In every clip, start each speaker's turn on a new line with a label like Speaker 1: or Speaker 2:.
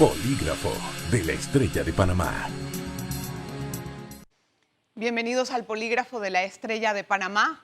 Speaker 1: Polígrafo de la Estrella de Panamá.
Speaker 2: Bienvenidos al Polígrafo de la Estrella de Panamá.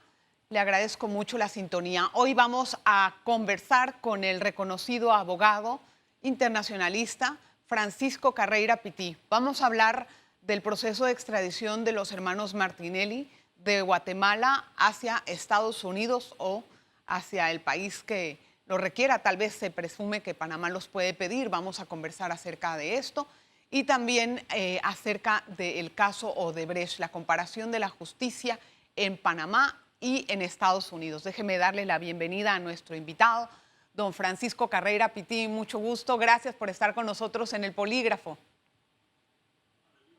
Speaker 2: Le agradezco mucho la sintonía. Hoy vamos a conversar con el reconocido abogado internacionalista Francisco Carreira Pití. Vamos a hablar del proceso de extradición de los hermanos Martinelli de Guatemala hacia Estados Unidos o hacia el país que lo requiera. Tal vez se presume que Panamá los puede pedir. Vamos a conversar acerca de esto y también acerca del caso Odebrecht, la comparación de la justicia en Panamá y en Estados Unidos. Déjeme darle la bienvenida a nuestro invitado, don Francisco Carreira Pití. Mucho gusto. Gracias por estar con nosotros en el Polígrafo.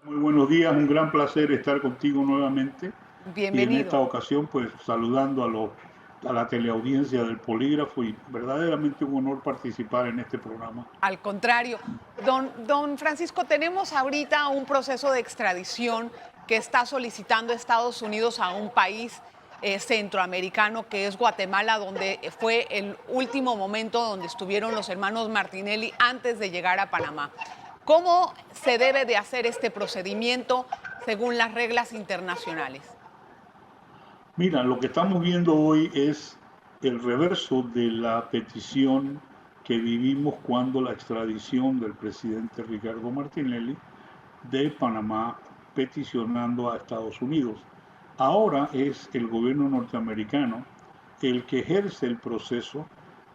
Speaker 3: Muy buenos días, un gran placer estar contigo nuevamente.
Speaker 2: Bienvenido.
Speaker 3: Y en esta ocasión, pues saludando a la teleaudiencia del Polígrafo, y verdaderamente un honor participar en este programa.
Speaker 2: Al contrario, don Francisco, tenemos ahorita un proceso de extradición que está solicitando Estados Unidos a un país centroamericano que es Guatemala, donde fue el último momento donde estuvieron los hermanos Martinelli antes de llegar a Panamá. ¿Cómo se debe de hacer este procedimiento según las reglas internacionales?
Speaker 3: Mira, lo que estamos viendo hoy es el reverso de la petición que vivimos cuando la extradición del presidente Ricardo Martinelli de Panamá peticionando a Estados Unidos. Ahora es el gobierno norteamericano el que ejerce el proceso,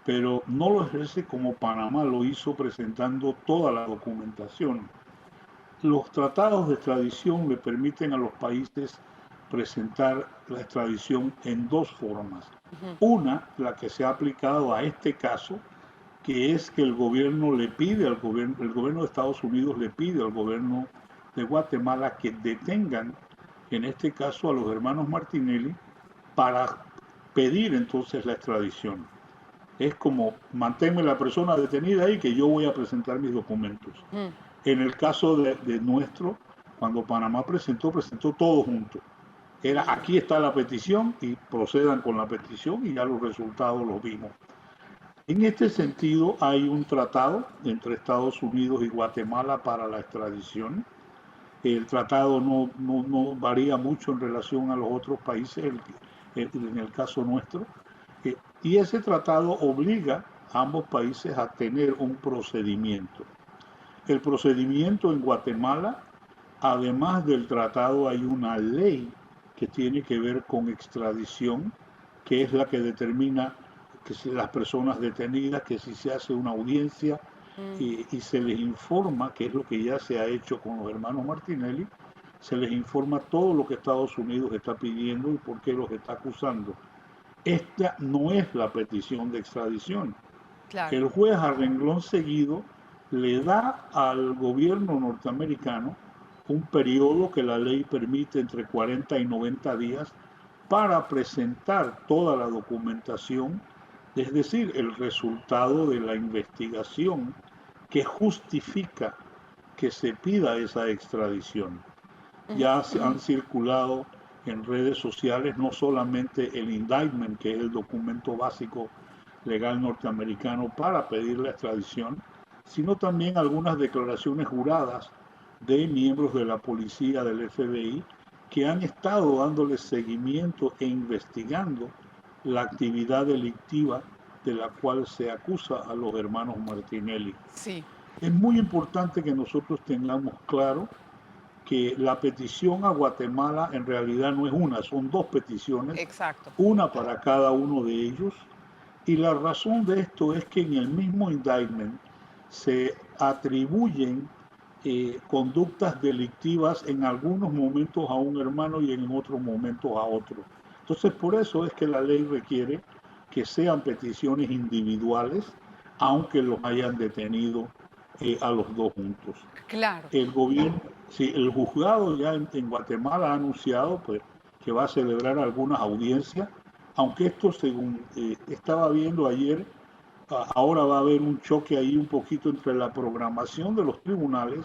Speaker 3: pero no lo ejerce como Panamá lo hizo presentando toda la documentación. Los tratados de extradición le permiten a los países presentar la extradición en dos formas. Una, la que se ha aplicado a este caso, que es que el gobierno le pide al gobierno, el gobierno de Estados Unidos le pide al gobierno de Guatemala que detengan, en este caso, a los hermanos Martinelli para pedir entonces la extradición. Es como, manténme la persona detenida ahí que yo voy a presentar mis documentos. En el caso de nuestro, cuando Panamá presentó todo junto. Era, aquí está la petición y procedan con la petición y ya los resultados los vimos. En este sentido, hay un tratado entre Estados Unidos y Guatemala para la extradición. El tratado no varía mucho en relación a los otros países, en el caso nuestro. Y ese tratado obliga a ambos países a tener un procedimiento. El procedimiento en Guatemala, además del tratado, hay una ley que tiene que ver con extradición, que es la que determina que si las personas detenidas, que si se hace una audiencia y se les informa, que es lo que ya se ha hecho con los hermanos Martinelli, se les informa todo lo que Estados Unidos está pidiendo y por qué los está acusando. Esta no es la petición de extradición.
Speaker 2: Claro.
Speaker 3: El juez a renglón seguido le da al gobierno norteamericano un periodo que la ley permite entre 40 y 90 días para presentar toda la documentación, es decir, el resultado de la investigación que justifica que se pida esa extradición. Ya se han circulado en redes sociales no solamente el indictment, que es el documento básico legal norteamericano para pedir la extradición, sino también algunas declaraciones juradas de miembros de la policía del FBI que han estado dándole seguimiento e investigando la actividad delictiva de la cual se acusa a los hermanos Martinelli.
Speaker 2: Sí.
Speaker 3: Es muy importante que nosotros tengamos claro que la petición a Guatemala en realidad no es una, son dos peticiones.
Speaker 2: Exacto.
Speaker 3: Una para cada uno de ellos. Y la razón de esto es que en el mismo indictment se atribuyen conductas delictivas en algunos momentos a un hermano y en otros momentos a otro. Entonces, por eso es que la ley requiere que sean peticiones individuales, aunque los hayan detenido a los dos juntos.
Speaker 2: Claro.
Speaker 3: El gobierno, sí, el juzgado ya en Guatemala ha anunciado pues, que va a celebrar algunas audiencias, aunque esto, según estaba viendo ayer, ahora va a haber un choque ahí un poquito entre la programación de los tribunales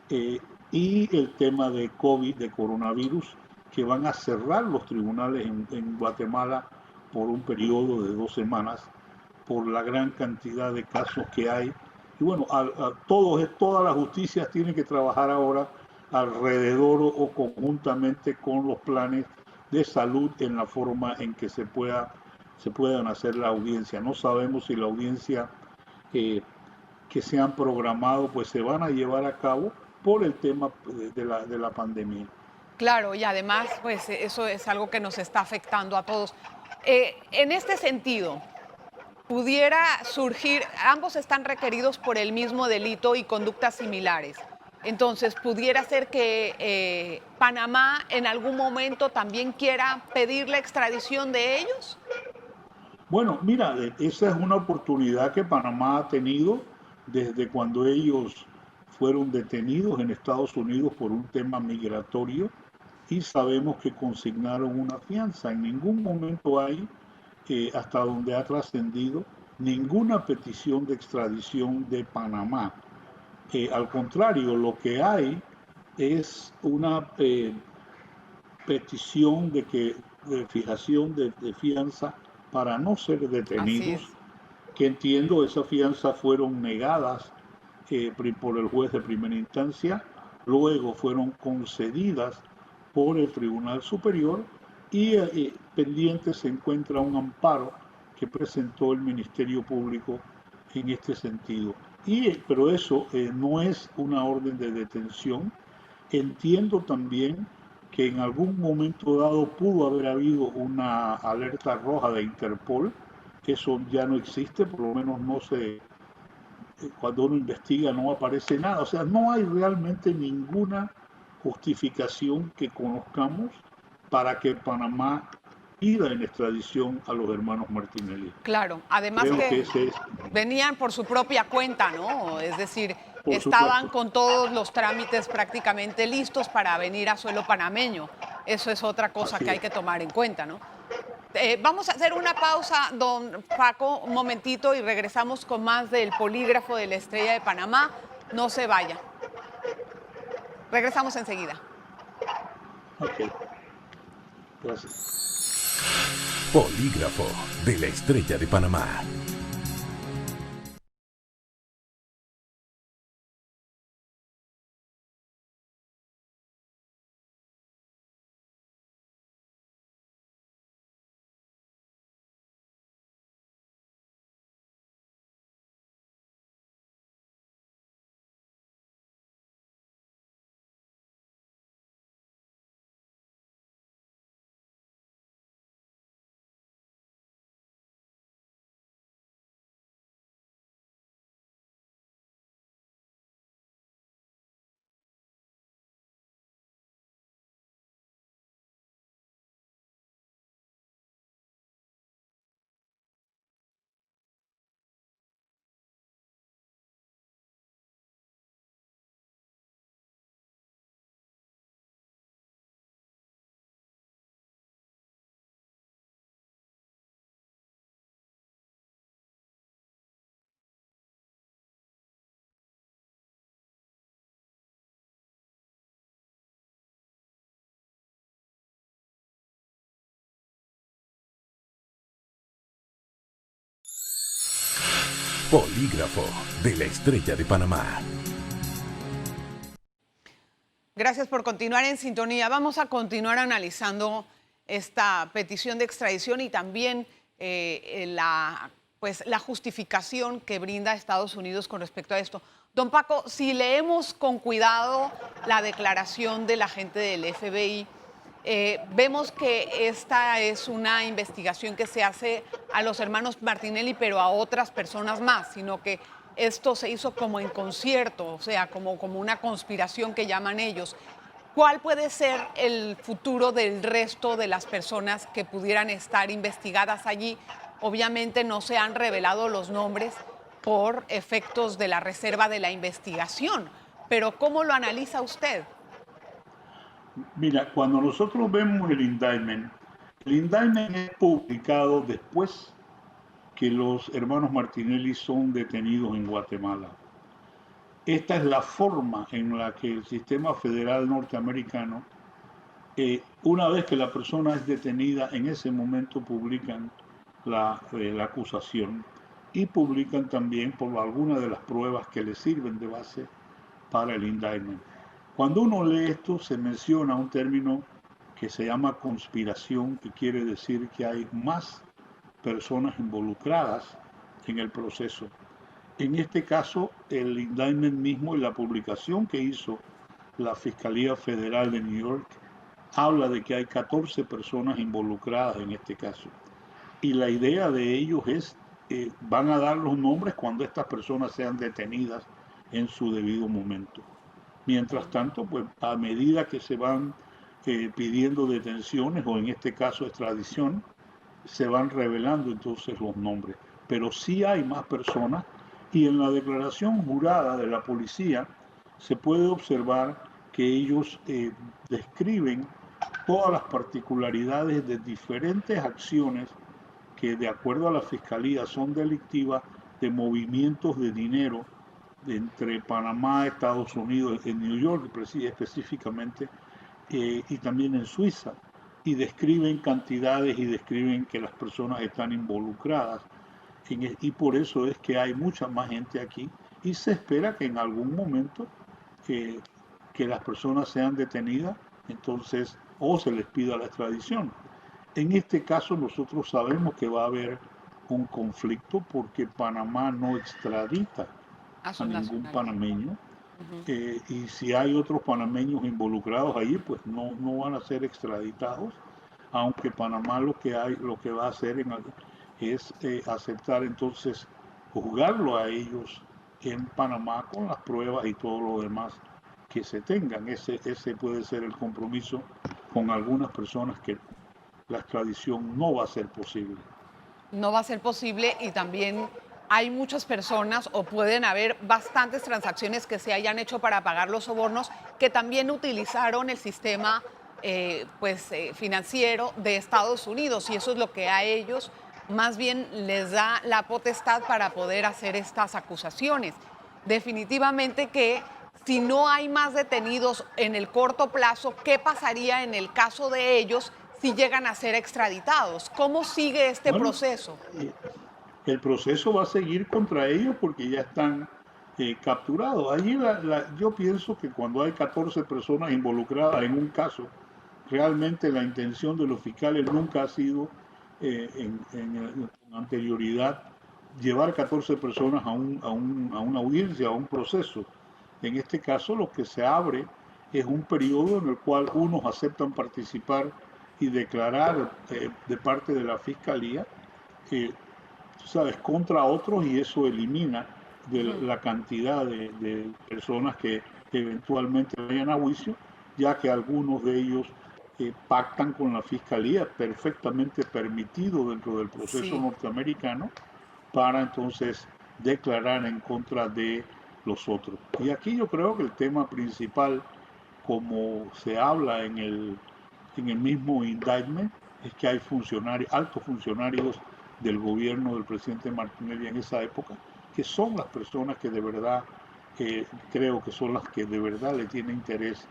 Speaker 3: y el tema de COVID, de coronavirus, que van a cerrar los tribunales en Guatemala por un periodo de 2 semanas por la gran cantidad de casos que hay Y bueno, todas las justicias tienen que trabajar ahora alrededor o conjuntamente con los planes de salud en la forma en que se puedan hacer la audiencia. No sabemos si la audiencia eh, que se han programado pues se van a llevar a cabo por el tema de la pandemia.
Speaker 2: Claro, y además, pues eso es algo que nos está afectando a todos. En este sentido, pudiera surgir, ambos están requeridos por el mismo delito y conductas similares. Entonces, pudiera ser que Panamá en algún momento también quiera pedir la extradición de ellos.
Speaker 3: Bueno, mira, esa es una oportunidad que Panamá ha tenido desde cuando ellos fueron detenidos en Estados Unidos por un tema migratorio y sabemos que consignaron una fianza. En ningún momento hay, hasta donde ha trascendido, ninguna petición de extradición de Panamá. Al contrario, lo que hay es una petición de fijación de fianza para no ser
Speaker 2: Así
Speaker 3: detenidos,
Speaker 2: es.
Speaker 3: que entiendo esas fianzas fueron negadas por el juez de primera instancia, luego fueron concedidas por el Tribunal Superior y pendiente se encuentra un amparo que presentó el Ministerio Público en este sentido. Pero eso no es una orden de detención. Entiendo también que en algún momento dado pudo haber habido una alerta roja de Interpol. Eso ya no existe, por lo menos no se, cuando uno investiga no aparece nada. O sea, no hay realmente ninguna justificación que conozcamos para que Panamá pida en extradición a los hermanos Martinelli.
Speaker 2: Claro, además
Speaker 3: Creo que
Speaker 2: que
Speaker 3: ese es,
Speaker 2: venían por su propia cuenta, ¿no? Es decir,
Speaker 3: por
Speaker 2: estaban
Speaker 3: supuesto.
Speaker 2: con todos los trámites prácticamente listos para venir a suelo panameño. Eso es otra cosa
Speaker 3: Así
Speaker 2: que hay
Speaker 3: es.
Speaker 2: que tomar en cuenta, ¿no? Vamos a hacer una pausa, don Paco, un momentito y regresamos con más del polígrafo de la Estrella de Panamá. No se vaya. Regresamos enseguida.
Speaker 3: Ok, gracias.
Speaker 1: Polígrafo de la Estrella de Panamá. Polígrafo de la Estrella de Panamá.
Speaker 2: Gracias por continuar en sintonía. Vamos a continuar analizando esta petición de extradición y también la justificación que brinda Estados Unidos con respecto a esto. Don Paco, si leemos con cuidado la declaración del agente del FBI, vemos que esta es una investigación que se hace a los hermanos Martinelli, pero a otras personas más, sino que esto se hizo como en concierto, o sea, como una conspiración que llaman ellos. ¿Cuál puede ser el futuro del resto de las personas que pudieran estar investigadas allí? Obviamente no se han revelado los nombres por efectos de la reserva de la investigación, pero ¿cómo lo analiza usted?
Speaker 3: Mira, cuando nosotros vemos el indictment es publicado después que los hermanos Martinelli son detenidos en Guatemala. Esta es la forma en la que el sistema federal norteamericano, una vez que la persona es detenida, en ese momento publican la acusación. y publican también por algunas de las pruebas que les sirven de base para el indictment. Cuando uno lee esto, se menciona un término que se llama conspiración, que quiere decir que hay más personas involucradas en el proceso. En este caso, el indictment mismo y la publicación que hizo la Fiscalía Federal de New York habla de que hay 14 personas involucradas en este caso. Y la idea de ellos es, van a dar los nombres cuando estas personas sean detenidas en su debido momento. Mientras tanto, pues a medida que se van pidiendo detenciones o en este caso extradición, se van revelando entonces los nombres. Pero sí hay más personas y en la declaración jurada de la policía se puede observar que ellos describen todas las particularidades de diferentes acciones que de acuerdo a la fiscalía son delictivas de movimientos de dinero entre Panamá, Estados Unidos, en New York específicamente, y también en Suiza, y describen cantidades y describen que las personas están involucradas, y por eso es que hay mucha más gente aquí, y se espera que en algún momento que, que las personas sean detenidas, entonces, o se les pida la extradición. En este caso nosotros sabemos que va a haber un conflicto porque Panamá no extradita
Speaker 2: A
Speaker 3: a
Speaker 2: sus
Speaker 3: ningún
Speaker 2: nacionales.
Speaker 3: panameño,
Speaker 2: Ujú.
Speaker 3: y si hay otros panameños involucrados allí, pues no van a ser extraditados, aunque Panamá lo que va a hacer es aceptar entonces juzgarlo a ellos en Panamá con las pruebas y todo lo demás que se tengan. Ese puede ser el compromiso con algunas personas que la extradición no va a ser posible.
Speaker 2: No va a ser posible y también hay muchas personas o pueden haber bastantes transacciones que se hayan hecho para pagar los sobornos que también utilizaron el sistema financiero de Estados Unidos y eso es lo que a ellos más bien les da la potestad para poder hacer estas acusaciones. Definitivamente que si no hay más detenidos en el corto plazo, ¿qué pasaría en el caso de ellos si llegan a ser extraditados? ¿Cómo sigue este
Speaker 3: Bueno,
Speaker 2: proceso?
Speaker 3: eh, el proceso va a seguir contra ellos porque ya están capturados. Allí yo pienso que cuando hay 14 personas involucradas en un caso, realmente la intención de los fiscales nunca ha sido con anterioridad llevar 14 personas a una audiencia, a un proceso. En este caso lo que se abre es un periodo en el cual unos aceptan participar y declarar de parte de la fiscalía, eh, sabes, contra otros, y eso elimina de la cantidad de personas que eventualmente vayan a juicio, ya que algunos de ellos pactan con la fiscalía, perfectamente permitido dentro del proceso
Speaker 2: Sí.
Speaker 3: norteamericano, para entonces declarar en contra de los otros. Y aquí yo creo que el tema principal, como se habla en el mismo indictment, es que hay funcionarios, altos funcionarios del gobierno del presidente Martinelli en esa época, que son las personas que de verdad, creo que son las que de verdad le tiene interés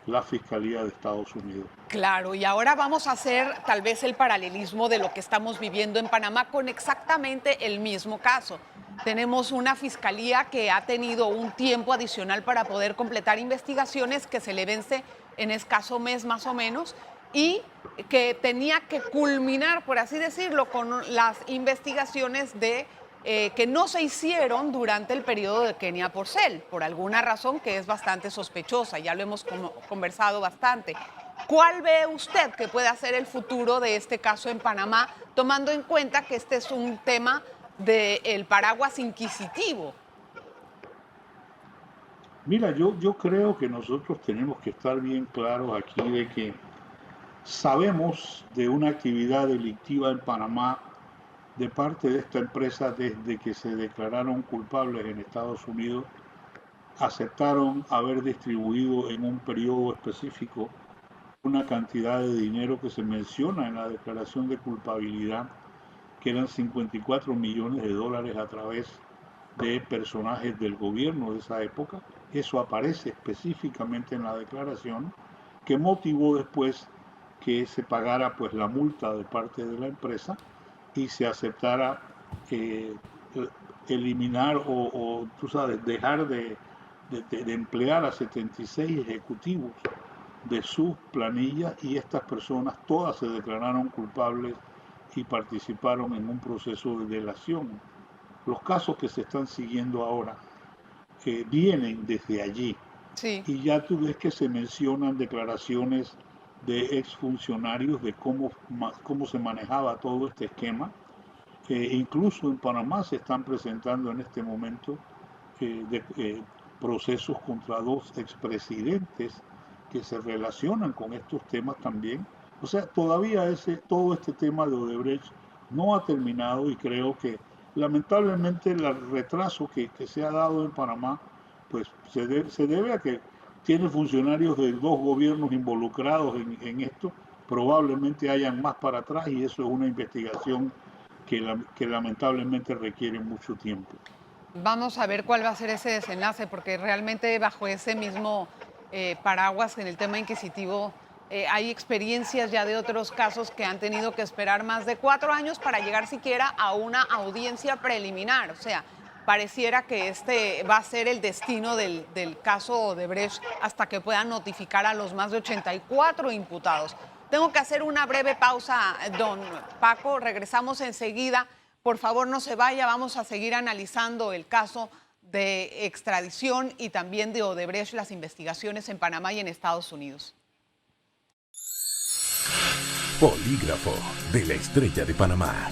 Speaker 3: la Fiscalía de Estados Unidos.
Speaker 2: Claro, y ahora vamos a hacer tal vez el paralelismo de lo que estamos viviendo en Panamá con exactamente el mismo caso. Tenemos una fiscalía que ha tenido un tiempo adicional para poder completar investigaciones que se le vence en escaso mes más o menos y que tenía que culminar, por así decirlo, con las investigaciones que no se hicieron durante el periodo de Kenia Porcel, por alguna razón que es bastante sospechosa, ya lo hemos conversado bastante. ¿Cuál ve usted que puede ser el futuro de este caso en Panamá, tomando en cuenta que este es un tema del paraguas inquisitivo?
Speaker 3: Mira, yo creo que nosotros tenemos que estar bien claros aquí de que sabemos de una actividad delictiva en Panamá de parte de esta empresa desde que se declararon culpables en Estados Unidos. Aceptaron haber distribuido en un periodo específico una cantidad de dinero que se menciona en la declaración de culpabilidad, que eran 54 millones de dólares a través de personajes del gobierno de esa época. Eso aparece específicamente en la declaración, que motivó después que se pagara pues la multa de parte de la empresa y se aceptara eliminar o tú sabes, dejar de emplear a 76 ejecutivos de sus planillas y estas personas todas se declararon culpables y participaron en un proceso de delación. Los casos que se están siguiendo ahora vienen desde allí
Speaker 2: Sí.
Speaker 3: y ya tú ves que se mencionan declaraciones de exfuncionarios de cómo se manejaba todo este esquema. Incluso en Panamá se están presentando en este momento procesos contra dos expresidentes que se relacionan con estos temas también. O sea, todavía todo este tema de Odebrecht no ha terminado y creo que lamentablemente el retraso que se ha dado en Panamá pues se debe a que tiene funcionarios de dos gobiernos involucrados en esto. Probablemente hayan más para atrás y eso es una investigación que lamentablemente requiere mucho tiempo.
Speaker 2: Vamos a ver cuál va a ser ese desenlace, porque realmente bajo ese mismo paraguas en el tema inquisitivo hay experiencias ya de otros casos que han tenido que esperar más de 4 años para llegar siquiera a una audiencia preliminar. O sea, pareciera que este va a ser el destino del caso Odebrecht hasta que puedan notificar a los más de 84 imputados. Tengo que hacer una breve pausa, don Paco. Regresamos enseguida. Por favor, no se vaya. Vamos a seguir analizando el caso de extradición y también de Odebrecht, las investigaciones en Panamá y en Estados Unidos.
Speaker 1: Polígrafo de la Estrella de Panamá.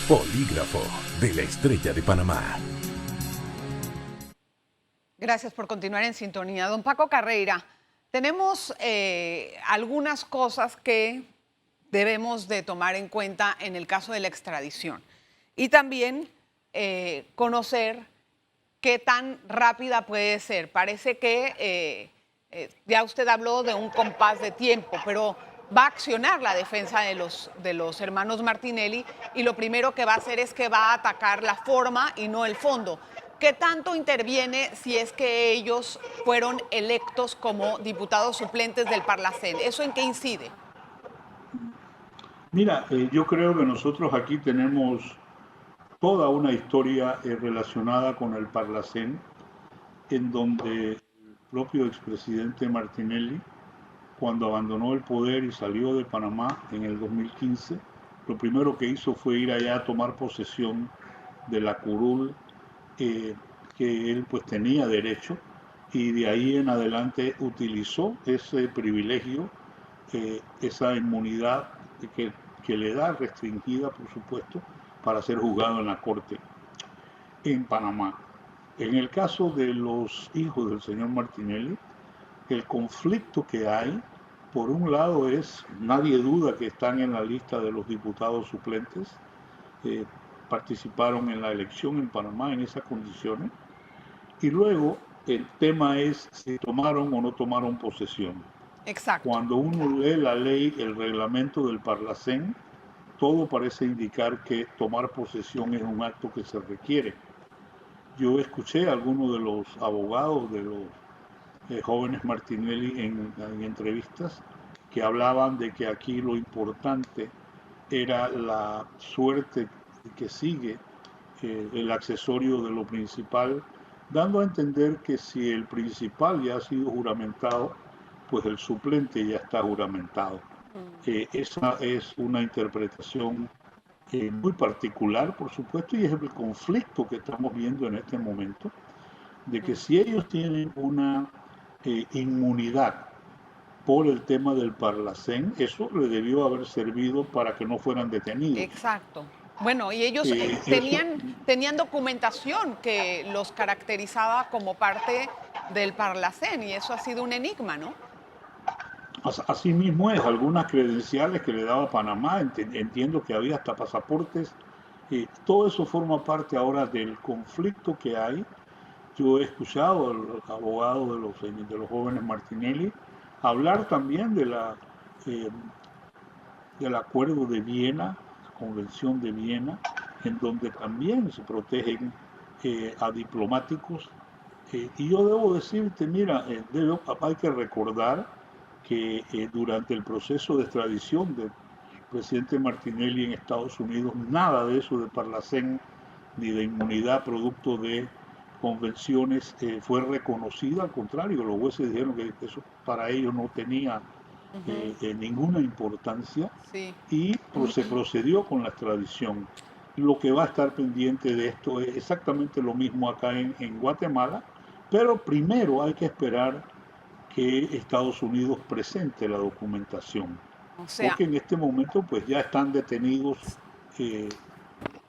Speaker 1: Polígrafo de la Estrella de Panamá.
Speaker 2: Gracias por continuar en sintonía. Don Paco Carreira, tenemos algunas cosas que debemos de tomar en cuenta en el caso de la extradición y también conocer qué tan rápida puede ser. Parece que ya usted habló de un compás de tiempo, pero va a accionar la defensa de los hermanos Martinelli y lo primero que va a hacer es que va a atacar la forma y no el fondo. ¿Qué tanto interviene si es que ellos fueron electos como diputados suplentes del Parlacén? ¿Eso en qué incide?
Speaker 3: Mira, yo creo que nosotros aquí tenemos toda una historia relacionada con el Parlacén, en donde el propio expresidente Martinelli, cuando abandonó el poder y salió de Panamá en el 2015, lo primero que hizo fue ir allá a tomar posesión de la curul que él pues tenía derecho y de ahí en adelante utilizó ese privilegio, esa inmunidad que, que le da restringida por supuesto para ser juzgado en la corte en Panamá. En el caso de los hijos del señor Martinelli, el conflicto que hay, por un lado es, nadie duda que están en la lista de los diputados suplentes, eh, participaron en la elección en Panamá en esas condiciones, y luego el tema es si tomaron o no tomaron posesión.
Speaker 2: Exacto.
Speaker 3: Cuando uno lee la ley, el reglamento del Parlacén, todo parece indicar que tomar posesión es un acto que se requiere. Yo escuché a algunos de los abogados de los jóvenes Martinelli en entrevistas que hablaban de que aquí lo importante era la suerte que sigue el accesorio de lo principal, dando a entender que si el principal ya ha sido juramentado, pues el suplente ya está juramentado. Esa es una interpretación muy particular, por supuesto, y es el conflicto que estamos viendo en este momento, de que si ellos tienen una inmunidad por el tema del Parlacén, eso le debió haber servido para que no fueran detenidos.
Speaker 2: Exacto. Bueno, y ellos
Speaker 3: Eso,
Speaker 2: tenían documentación que los caracterizaba como parte del Parlacén y eso ha sido un enigma, ¿no?
Speaker 3: así mismo es, algunas credenciales que le daba Panamá, entiendo que había hasta pasaportes, todo eso forma parte ahora del conflicto que hay. Yo he escuchado al abogado de los jóvenes Martinelli hablar también eh, del Acuerdo de Viena, Convención de Viena, en donde también se protegen a diplomáticos. Y yo debo decirte, mira, hay que recordar que durante el proceso de extradición del presidente Martinelli en Estados Unidos, nada de eso de Parlacén ni de inmunidad producto de convenciones fue reconocida, al contrario, los jueces dijeron que eso para ellos no tenía
Speaker 2: Ujú.
Speaker 3: ninguna importancia
Speaker 2: Sí.
Speaker 3: y se procedió con la extradición. Lo que va a estar pendiente de esto es exactamente lo mismo acá en Guatemala, pero primero hay que esperar que Estados Unidos presente la documentación,
Speaker 2: O sea,
Speaker 3: porque en este momento pues ya están detenidos eh,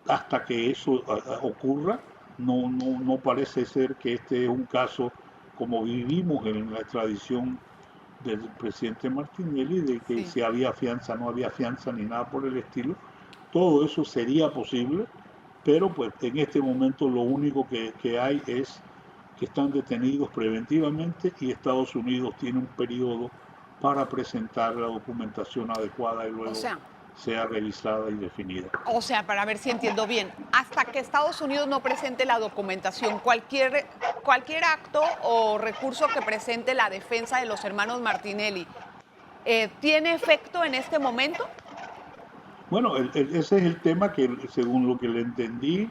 Speaker 3: hasta que eso ocurra. No parece ser que este es un caso como vivimos en la extradición del presidente Martinelli, de que
Speaker 2: sí.
Speaker 3: si había fianza, no había fianza ni nada por el estilo. Todo eso sería posible, pero pues en este momento lo único que hay es que están detenidos preventivamente y Estados Unidos tiene un periodo para presentar la documentación adecuada y
Speaker 2: O
Speaker 3: luego
Speaker 2: sea,
Speaker 3: sea revisada y definida.
Speaker 2: para ver si entiendo bien, hasta que Estados Unidos no presente la documentación, cualquier acto o recurso que presente la defensa de los hermanos Martinelli, ¿tiene efecto en este momento?
Speaker 3: Bueno, ese es el tema que, según lo que le entendí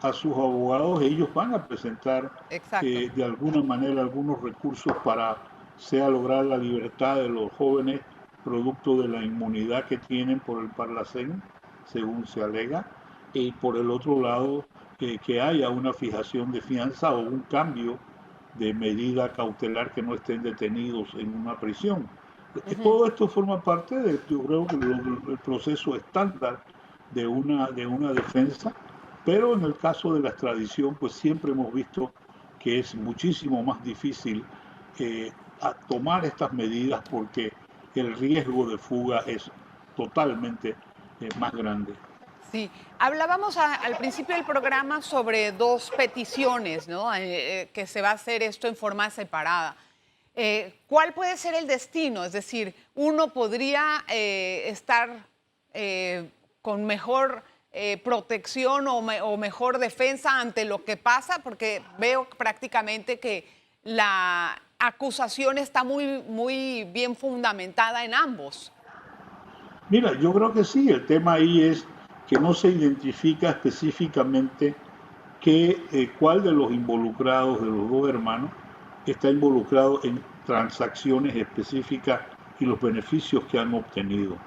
Speaker 3: a sus abogados, ellos van a presentar
Speaker 2: Exacto.
Speaker 3: de alguna manera algunos recursos para sea lograr la libertad de los jóvenes producto de la inmunidad que tienen por el Parlacén, según se alega, y por el otro lado que haya una fijación de fianza o un cambio de medida cautelar que no estén detenidos en una prisión.
Speaker 2: Ujú.
Speaker 3: Todo esto forma parte de, yo creo que del proceso estándar de una defensa, pero en el caso de la extradición, pues siempre hemos visto que es muchísimo más difícil a tomar estas medidas porque el riesgo de fuga es totalmente más grande.
Speaker 2: Sí, hablábamos al principio del programa sobre dos peticiones, ¿no? Que se va a hacer esto en forma separada. ¿Cuál puede ser el destino? Es decir, uno podría estar con mejor protección o mejor defensa ante lo que pasa, porque veo prácticamente que la acusación está muy bien fundamentada en ambos.
Speaker 3: Mira, yo creo que sí, el tema ahí es que no se identifica específicamente cuál de los involucrados, de los dos hermanos, está involucrado en transacciones específicas y los beneficios que han obtenido.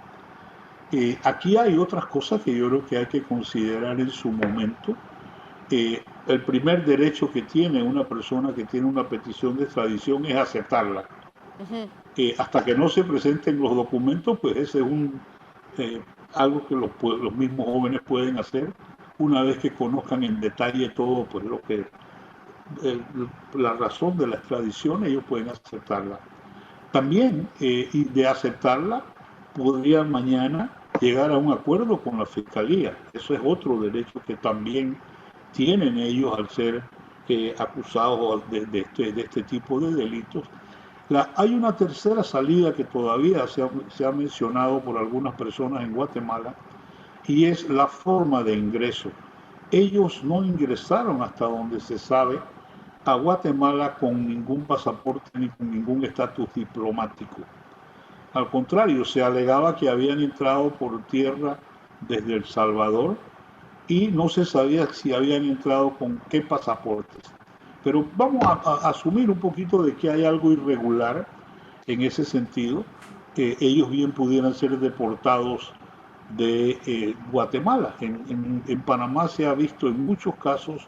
Speaker 3: Aquí hay otras cosas que yo creo que hay que considerar en su momento. El primer derecho que tiene una persona que tiene una petición de extradición es aceptarla.
Speaker 2: Ujú.
Speaker 3: Hasta que no se presenten los documentos, pues ese es eh, algo que los mismos jóvenes pueden hacer una vez que conozcan en detalle todo, pues lo que el- la razón de la extradición, ellos pueden aceptarla. También, y de aceptarla, podrían mañana llegar a un acuerdo con la fiscalía. Eso es otro derecho que también tienen ellos al ser acusados de este tipo de delitos. Hay una tercera salida que todavía se ha mencionado por algunas personas en Guatemala y es la forma de ingreso. Ellos no ingresaron hasta donde se sabe a Guatemala con ningún pasaporte ni con ningún estatus diplomático. Al contrario, se alegaba que habían entrado por tierra desde El Salvador y no se sabía si habían entrado con qué pasaportes. Pero vamos a asumir un poquito de que hay algo irregular en ese sentido. Ellos bien pudieran ser deportados de Guatemala. En Panamá se ha visto en muchos casos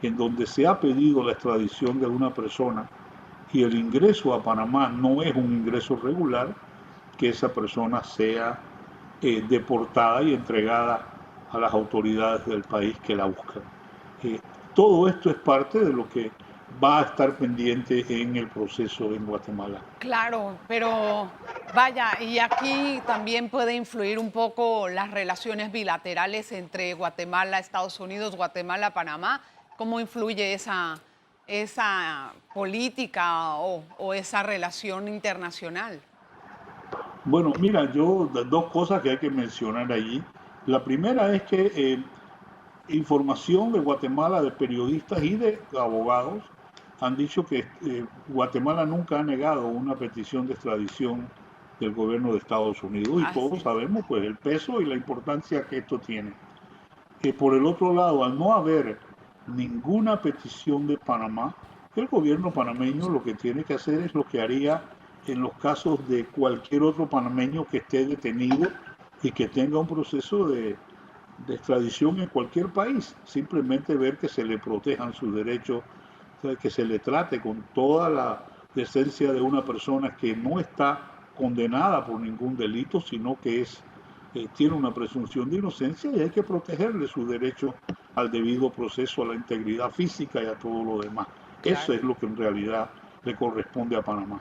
Speaker 3: en donde se ha pedido la extradición de una persona y el ingreso a Panamá no es un ingreso regular, que esa persona sea deportada y entregada a las autoridades del país que la buscan. Eh, Todo esto es parte de lo que va a estar pendiente en el proceso en Guatemala.
Speaker 2: Claro, pero vaya, y aquí también puede influir un poco las relaciones bilaterales entre Guatemala, Estados Unidos, Guatemala, Panamá. ¿Cómo influye esa política o esa relación internacional?
Speaker 3: Bueno, mira, dos cosas que hay que mencionar allí. La primera es que información de Guatemala, de periodistas y de abogados, han dicho que Guatemala nunca ha negado una petición de extradición del gobierno de Estados Unidos y todos
Speaker 2: Así.
Speaker 3: sabemos pues el peso y la importancia que esto tiene. Que por el otro lado, al no haber ninguna petición de Panamá, el gobierno panameño lo que tiene que hacer es lo que haría en los casos de cualquier otro panameño que esté detenido y que tenga un proceso de extradición en cualquier país. Simplemente ver que se le protejan sus derechos, que se le trate con toda la decencia de una persona que no está condenada por ningún delito, sino que tiene una presunción de inocencia y hay que protegerle su derecho al debido proceso, a la integridad física y a todo lo demás. Eso
Speaker 2: Claro.
Speaker 3: es lo que en realidad le corresponde a Panamá.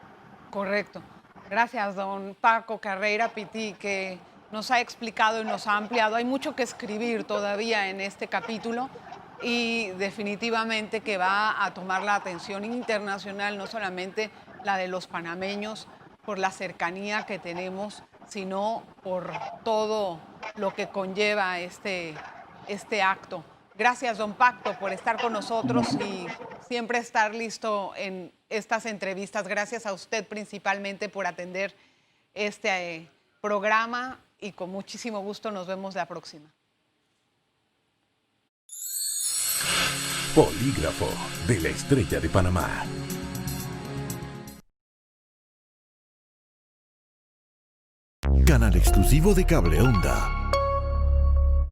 Speaker 2: Correcto. Gracias, don Paco Carreira Pití, que nos ha explicado y nos ha ampliado. Hay mucho que escribir todavía en este capítulo y definitivamente que va a tomar la atención internacional, no solamente la de los panameños por la cercanía que tenemos, sino por todo lo que conlleva este acto. Gracias, don Pacto, por estar con nosotros y siempre estar listo en estas entrevistas. Gracias a usted principalmente por atender este programa y con muchísimo gusto nos vemos la próxima.
Speaker 1: Polígrafo de la Estrella de Panamá.
Speaker 4: Canal exclusivo de Cable Onda.